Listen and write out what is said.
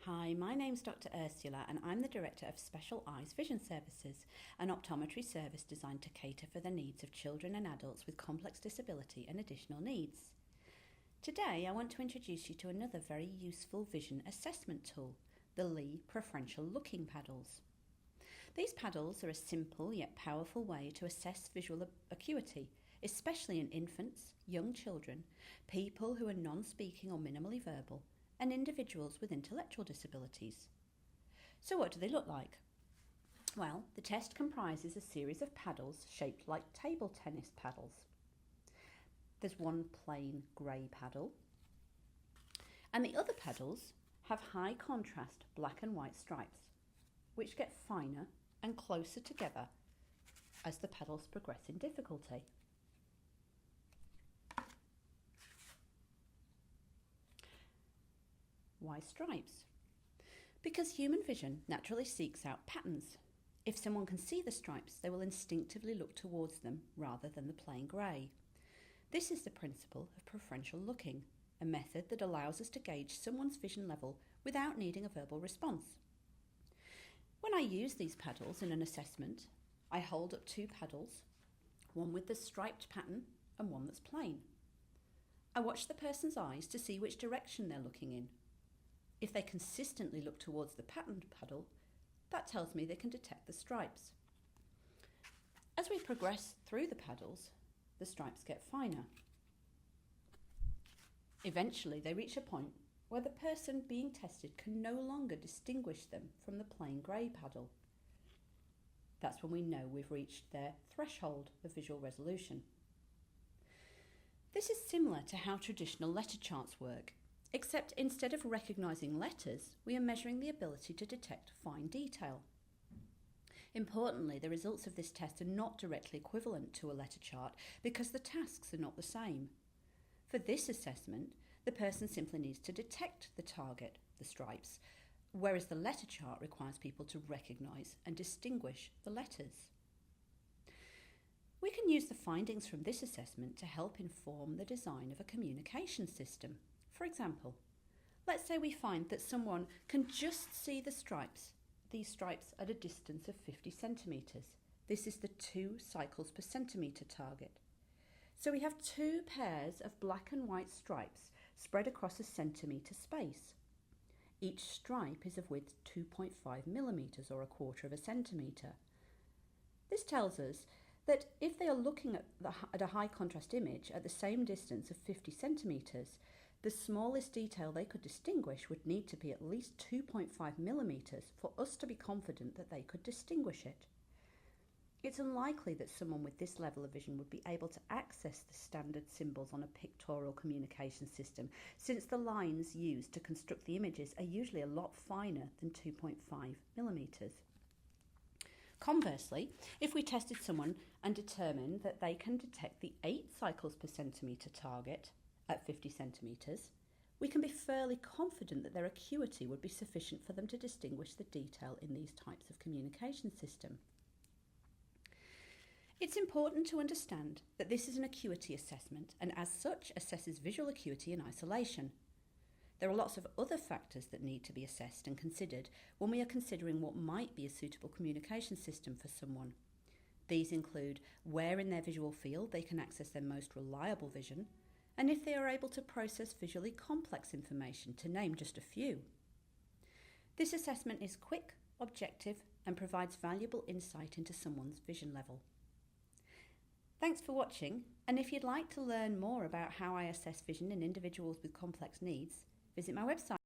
Hi, my name's Dr. Ursula and I'm the Director of Special Eyes Vision Services, an optometry service designed to cater for the needs of children and adults with complex disability and additional needs. Today I want to introduce you to another very useful vision assessment tool, the LEA Preferential looking paddles. These paddles are a simple yet powerful way to assess visual acuity, especially in infants, young children, people who are non-speaking or minimally verbal, and individuals with intellectual disabilities. So what do they look like? Well, the test comprises a series of paddles shaped like table tennis paddles. There's one plain grey paddle, and the other paddles have high contrast black and white stripes, which get finer and closer together as the paddles progress in difficulty. Why stripes? Because human vision naturally seeks out patterns. If someone can see the stripes, they will instinctively look towards them rather than the plain grey. This is the principle of preferential looking, a method that allows us to gauge someone's vision level without needing a verbal response. When I use these paddles in an assessment, I hold up two paddles, one with the striped pattern and one that's plain. I watch the person's eyes to see which direction they're looking in. If they consistently look towards the patterned paddle, that tells me they can detect the stripes. As we progress through the paddles, the stripes get finer. Eventually, they reach a point where the person being tested can no longer distinguish them from the plain grey paddle. That's when we know we've reached their threshold of visual resolution. This is similar to how traditional letter charts work, except instead of recognising letters, we are measuring the ability to detect fine detail. Importantly, the results of this test are not directly equivalent to a letter chart because the tasks are not the same. For this assessment, the person simply needs to detect the target, the stripes, whereas the letter chart requires people to recognise and distinguish the letters. We can use the findings from this assessment to help inform the design of a communication system. For example, let's say we find that someone can just see these stripes at a distance of 50 centimetres. This is the 2 cycles per centimetre target. So we have two pairs of black and white stripes spread across a centimetre space. Each stripe is of width 2.5 millimetres or a quarter of a centimetre. This tells us that if they are looking at a high contrast image at the same distance of 50 centimetres, the smallest detail they could distinguish would need to be at least 2.5 millimetres for us to be confident that they could distinguish it. It's unlikely that someone with this level of vision would be able to access the standard symbols on a pictorial communication system, since the lines used to construct the images are usually a lot finer than 2.5 millimetres. Conversely, if we tested someone and determined that they can detect the 8 cycles per centimetre target at 50 centimetres, we can be fairly confident that their acuity would be sufficient for them to distinguish the detail in these types of communication system. It's important to understand that this is an acuity assessment and as such assesses visual acuity in isolation. There are lots of other factors that need to be assessed and considered when we are considering what might be a suitable communication system for someone. These include where in their visual field they can access their most reliable vision, and if they are able to process visually complex information, to name just a few. This assessment is quick, objective, and provides valuable insight into someone's vision level. Thanks for watching, and if you'd like to learn more about how I assess vision in individuals with complex needs, visit my website.